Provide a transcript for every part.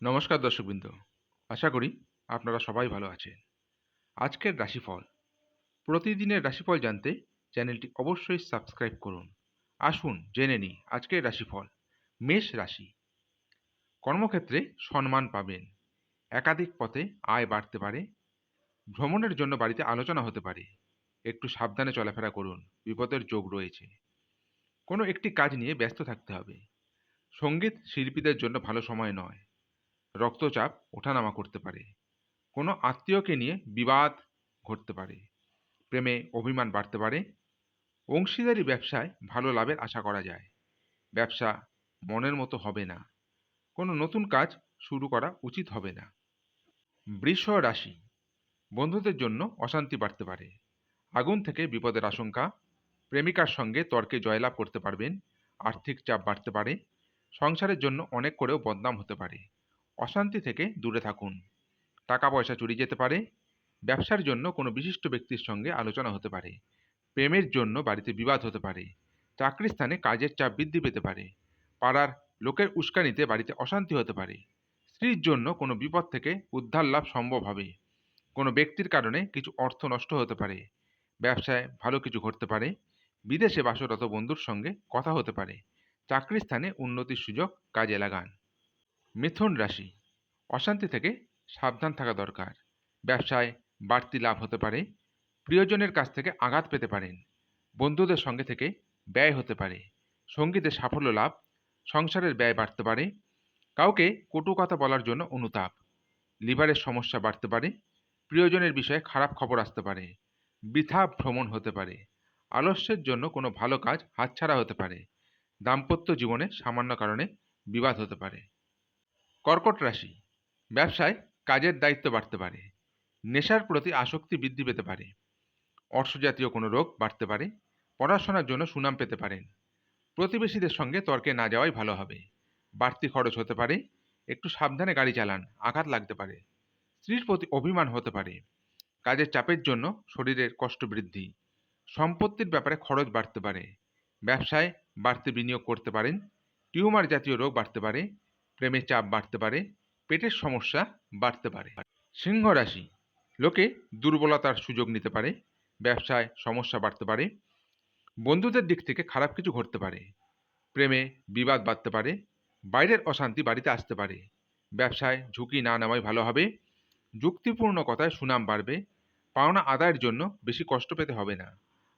নমস্কার দর্শকবৃন্দ, আশা করি আপনারা সবাই ভালো আছেন। আজকের রাশিফল, প্রতিদিনের রাশিফল জানতে চ্যানেলটি অবশ্যই সাবস্ক্রাইব করুন। আসুন জেনে নিই আজকের রাশিফল। মেষ রাশি, কর্মক্ষেত্রে সম্মান পাবেন, একাধিক পথে আয় বাড়তে পারে, ভ্রমণের জন্য বাড়িতে আলোচনা হতে পারে। একটু সাবধানে চলাফেরা করুন, বিপদের যোগ রয়েছে। কোনো একটি কাজ নিয়ে ব্যস্ত থাকতে হবে। সঙ্গীত শিল্পীদের জন্য ভালো সময় নয়, রক্তচাপ ওঠানামা করতে পারে। কোনো আত্মীয়কে নিয়ে বিবাদ ঘটতে পারে, প্রেমে অভিমান বাড়তে পারে, অংশীদারি ব্যবসায় ভালো লাভের আশা করা যায়। ব্যবসা মনের মতো হবে না, কোনো নতুন কাজ শুরু করা উচিত হবে না। বৃষ রাশি, বন্ধুদের জন্য অশান্তি বাড়তে পারে, আগুন থেকে বিপদের আশঙ্কা, প্রেমিকার সঙ্গে তর্কে জয়লাভ করতে পারবেন, আর্থিক চাপ বাড়তে পারে, সংসারের জন্য অনেক করেও বদনাম হতে পারে। অশান্তি থেকে দূরে থাকুন, টাকা পয়সা চুরি যেতে পারে, ব্যবসার জন্য কোনো বিশিষ্ট ব্যক্তির সঙ্গে আলোচনা হতে পারে, প্রেমের জন্য বাড়িতে বিবাদ হতে পারে, চাকরির স্থানে কাজের চাপ বৃদ্ধি পেতে পারে, পাড়ার লোকের উস্কানিতে বাড়িতে অশান্তি হতে পারে, স্ত্রীর জন্য কোনো বিপদ থেকে উদ্ধার লাভ সম্ভব হবে, কোনো ব্যক্তির কারণে কিছু অর্থ নষ্ট হতে পারে, ব্যবসায় ভালো কিছু ঘটতে পারে, বিদেশে বাসরত বন্ধুর সঙ্গে কথা হতে পারে, চাকরির স্থানে উন্নতির সুযোগ কাজে লাগান। মিথুন রাশি, অশান্তি থেকে সাবধান থাকা দরকার, ব্যবসায় বাড়তি লাভ হতে পারে, প্রিয়জনের কাছ থেকে আঘাত পেতে পারেন, বন্ধুদের সঙ্গে থেকে ব্যয় হতে পারে, সঙ্গীতে সাফল্য লাভ, সংসারের ব্যয় বাড়তে পারে, কাউকে কটু কথা বলার জন্য অনুতাপ, লিভারের সমস্যা বাড়তে পারে, প্রিয়জনের বিষয়ে খারাপ খবর আসতে পারে, বৃথা ভ্রমণ হতে পারে, আলস্যের জন্য কোনো ভালো কাজ হাতছাড়া হতে পারে, দাম্পত্য জীবনে সামান্য কারণে বিবাদ হতে পারে। কর্কট রাশি, ব্যবসায় কাজের দায়িত্ব বাড়তে পারে, নেশার প্রতি আসক্তি বৃদ্ধি পেতে পারে, অর্শজাতীয় কোনো রোগ বাড়তে পারে, পড়াশোনার জন্য সুনাম পেতে পারেন, প্রতিবেশীদের সঙ্গে তর্কে না যাওয়াই ভালো হবে, বাড়তি খরচ হতে পারে, একটু সাবধানে গাড়ি চালান, আঘাত লাগতে পারে, স্ত্রীর প্রতি অভিমান হতে পারে, কাজের চাপের জন্য শরীরের কষ্ট বৃদ্ধি, সম্পত্তির ব্যাপারে খরচ বাড়তে পারে, ব্যবসায় বাড়তি বিনিয়োগ করতে পারেন, টিউমার জাতীয় রোগ বাড়তে পারে, প্রেমের চাপ বাড়তে পারে, পেটের সমস্যা বাড়তে পারে। সিংহ রাশি, লোকে দুর্বলতার সুযোগ নিতে পারে, ব্যবসায় সমস্যা বাড়তে পারে, বন্ধুদের দিক থেকে খারাপ কিছু ঘটতে পারে, প্রেমে বিবাদ বাড়তে পারে, বাইরের অশান্তি বাড়িতে আসতে পারে, ব্যবসায় ঝুঁকি না নেওয়াই ভালো হবে, যুক্তিপূর্ণ কথায় সুনাম বাড়বে, পাওনা আদায়ের জন্য বেশি কষ্ট পেতে হবে না।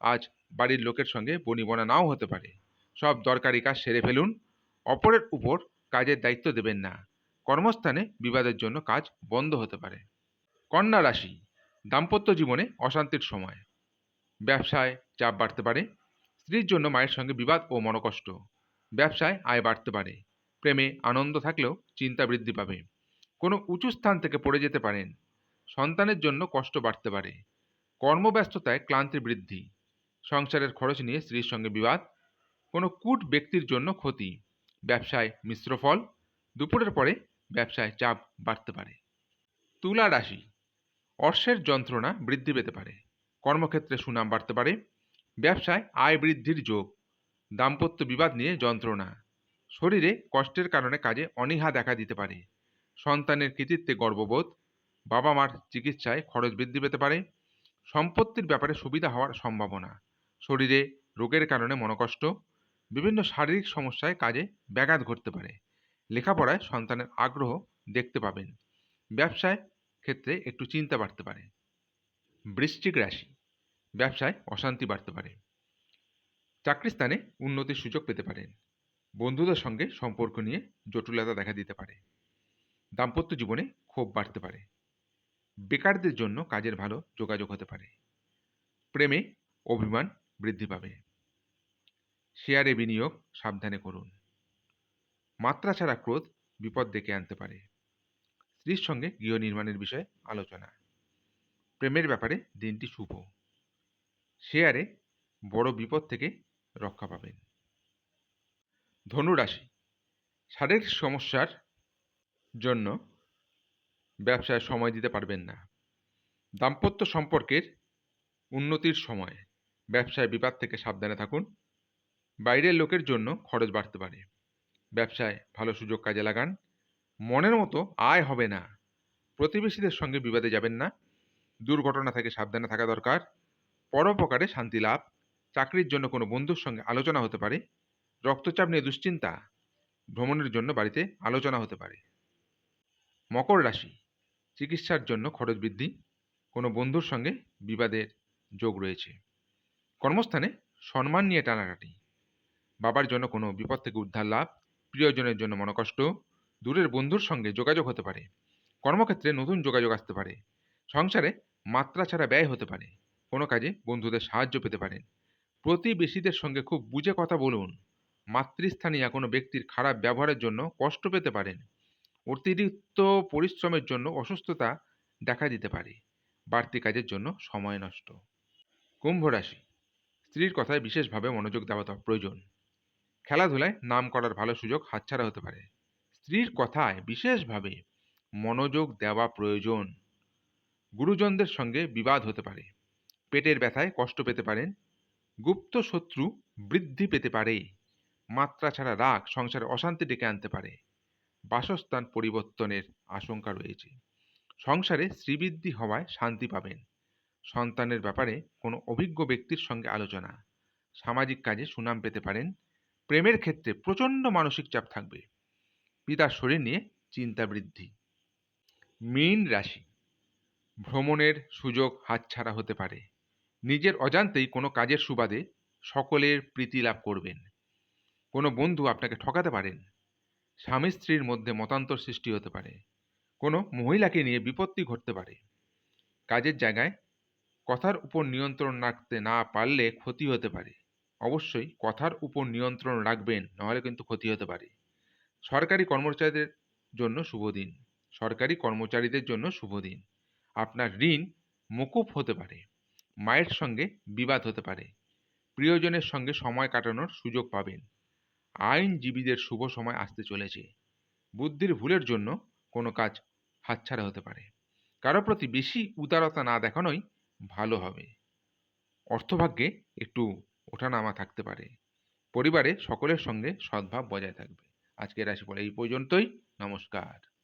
আজ বাড়ির লোকের সঙ্গে বনিবনা নাও হতে পারে, সব দরকারি কাজ সেরে ফেলুন, অপরের উপর কাজের দায়িত্ব দেবেন না, কর্মস্থানে বিবাদের জন্য কাজ বন্ধ হতে পারে। কন্যা রাশি, দাম্পত্য জীবনে অশান্তির সময়, ব্যবসায় চাপ বাড়তে পারে, স্ত্রীর জন্য মায়ের সঙ্গে বিবাদ ও মনোকষ্ট, ব্যবসায় আয় বাড়তে পারে, প্রেমে আনন্দ থাকলেও চিন্তা বৃদ্ধি পাবে, কোনো উঁচু স্থান থেকে পড়ে যেতে পারেন, সন্তানের জন্য কষ্ট বাড়তে পারে, কর্মব্যস্ততায় ক্লান্তি বৃদ্ধি, সংসারের খরচ নিয়ে স্ত্রীর সঙ্গে বিবাদ, কোনো কূট ব্যক্তির জন্য ক্ষতি, ব্যবসায় মিশ্র ফল, দুপুরের পরে ব্যবসায় চাপ বাড়তে পারে। তুলা রাশি, অর্শের যন্ত্রণা বৃদ্ধি পেতে পারে, কর্মক্ষেত্রে সুনাম বাড়তে পারে, ব্যবসায় আয় বৃদ্ধির যোগ, দাম্পত্য বিবাদ নিয়ে যন্ত্রণা, শরীরে কষ্টের কারণে কাজে অনীহা দেখা দিতে পারে, সন্তানের কৃতিত্বে গর্ববোধ, বাবা মার চিকিৎসায় খরচ বৃদ্ধি পেতে পারে, সম্পত্তির ব্যাপারে সুবিধা হওয়ার সম্ভাবনা, শরীরে রোগের কারণে মনোকষ্ট, বিভিন্ন শারীরিক সমস্যায় কাজে ব্যাঘাত ঘটতে পারে, লেখাপড়ায় সন্তানের আগ্রহ দেখতে পাবেন, ব্যবসায় ক্ষেত্রে একটু চিন্তা বাড়তে পারে। বৃশ্চিক রাশি, ব্যবসায় অশান্তি বাড়তে পারে, চাকরি স্থানে উন্নতির সুযোগ পেতে পারেন, বন্ধুদের সঙ্গে সম্পর্ক নিয়ে জটিলতা দেখা দিতে পারে, দাম্পত্য জীবনে ক্ষোভ বাড়তে পারে, বেকারদের জন্য কাজের ভালো যোগাযোগ হতে পারে, প্রেমে অভিমান বৃদ্ধি পাবে, শেয়ারে বিনিয়োগ সাবধানে করুন, মাত্রা ছাড়া ক্রোধ বিপদ ডেকে আনতে পারে, স্ত্রীর সঙ্গে গৃহ নির্মাণের বিষয়ে আলোচনা, প্রেমের ব্যাপারে দিনটি শুভ, শেয়ারে বড় বিপদ থেকে রক্ষা পাবেন। ধনু রাশি, শারীরিক সমস্যার জন্য ব্যবসায় সময় দিতে পারবেন না, দাম্পত্য সম্পর্কের উন্নতির সময়, ব্যবসায় বিবাদ থেকে সাবধানে থাকুন, বাইরের লোকের জন্য খরচ বাড়তে পারে, ব্যবসায় ভালো সুযোগ কাজে লাগান, মনের মতো আয় হবে না। প্রতিবেশীদের সঙ্গে বিবাদে যাবেন না। দুর্ঘটনা থেকে সাবধানে থাকা দরকার। পরোপকারে শান্তি লাভ। চাকরির জন্য কোনো বন্ধুর সঙ্গে আলোচনা হতে পারে। রক্তচাপ নিয়ে দুশ্চিন্তা। ভ্রমণের জন্য বাড়িতে আলোচনা হতে পারে। মকর রাশি, চিকিৎসার জন্য খরচ বৃদ্ধি। কোনো বন্ধুর সঙ্গে বিবাদের যোগ রয়েছে। কর্মস্থানে সম্মান নিয়ে টানাটানি। বাবার জন্য কোনো বিপদ থেকে উদ্ধার লাভ। প্রিয়জনের জন্য মনোকষ্ট। দূরের বন্ধুর সঙ্গে যোগাযোগ হতে পারে। কর্মক্ষেত্রে নতুন যোগাযোগ আসতে পারে। সংসারে মাত্রা ছাড়া ব্যয় হতে পারে। কোনো কাজে বন্ধুদের সাহায্য পেতে পারেন। প্রতিবেশীদের সঙ্গে খুব বুঝে কথা বলুন। মাতৃস্থানীয় কোনো ব্যক্তির খারাপ ব্যবহারের জন্য কষ্ট পেতে পারেন। অতিরিক্ত পরিশ্রমের জন্য অসুস্থতা দেখা দিতে পারে। বাড়তি কাজের জন্য সময় নষ্ট। কুম্ভ রাশি, স্ত্রীর কথায় বিশেষভাবে মনোযোগ দেওয়া প্রয়োজন। খেলাধুলায় নাম করার ভালো সুযোগ হাতছাড়া হতে পারে। স্ত্রীর কথায় বিশেষভাবে মনোযোগ দেওয়া প্রয়োজন। গুরুজনদের সঙ্গে বিবাদ হতে পারে। পেটের ব্যথায় কষ্ট পেতে পারেন। গুপ্ত শত্রু বৃদ্ধি পেতে পারে। মাত্রা ছাড়া রাগ সংসারে অশান্তি ডেকে আনতে পারে। বাসস্থান পরিবর্তনের আশঙ্কা রয়েছে। সংসারে শ্রীবৃদ্ধি হওয়ায় শান্তি পাবেন। সন্তানের ব্যাপারে কোনো অভিজ্ঞ ব্যক্তির সঙ্গে আলোচনা। সামাজিক কাজে সুনাম পেতে পারেন। প্রেমের ক্ষেত্রে প্রচণ্ড মানসিক চাপ থাকবে। পিতার শরীর নিয়ে চিন্তা বৃদ্ধি। মীন রাশি, ভ্রমণের সুযোগ হাতছাড়া হতে পারে। নিজের অজান্তেই কোনো কাজের সুবাদে সকলের প্রীতি লাভ করবেন। কোনো বন্ধু আপনাকে ঠকাতে পারেন। স্বামী স্ত্রীর মধ্যে মতান্তর সৃষ্টি হতে পারে। কোনো মহিলাকে নিয়ে বিপত্তি ঘটতে পারে। কাজের জায়গায় কথার উপর নিয়ন্ত্রণ রাখতে না পারলে ক্ষতি হতে পারে। অবশ্যই কথার উপর নিয়ন্ত্রণ রাখবেন, নাহলে কিন্তু ক্ষতি হতে পারে। সরকারি কর্মচারীদের জন্য শুভ দিন। সরকারি কর্মচারীদের জন্য শুভ দিন। আপনার ঋণ মকুব হতে পারে। মায়ের সঙ্গে বিবাদ হতে পারে। প্রিয়জনের সঙ্গে সময় কাটানোর সুযোগ পাবেন। আইনজীবীদের শুভ সময় আসতে চলেছে। বুদ্ধির ভুলের জন্য কোনো কাজ হাতছাড়া হতে পারে। কারো প্রতি বেশি উদারতা না দেখানোই ভালো হবে। অর্থভাগ্যে একটু ওঠানামা থাকতে পারে। পরিবারে সকলের সঙ্গে সদ্ভাব বজায় থাকবে। আজকের রাশিফল এই পর্যন্তই। নমস্কার।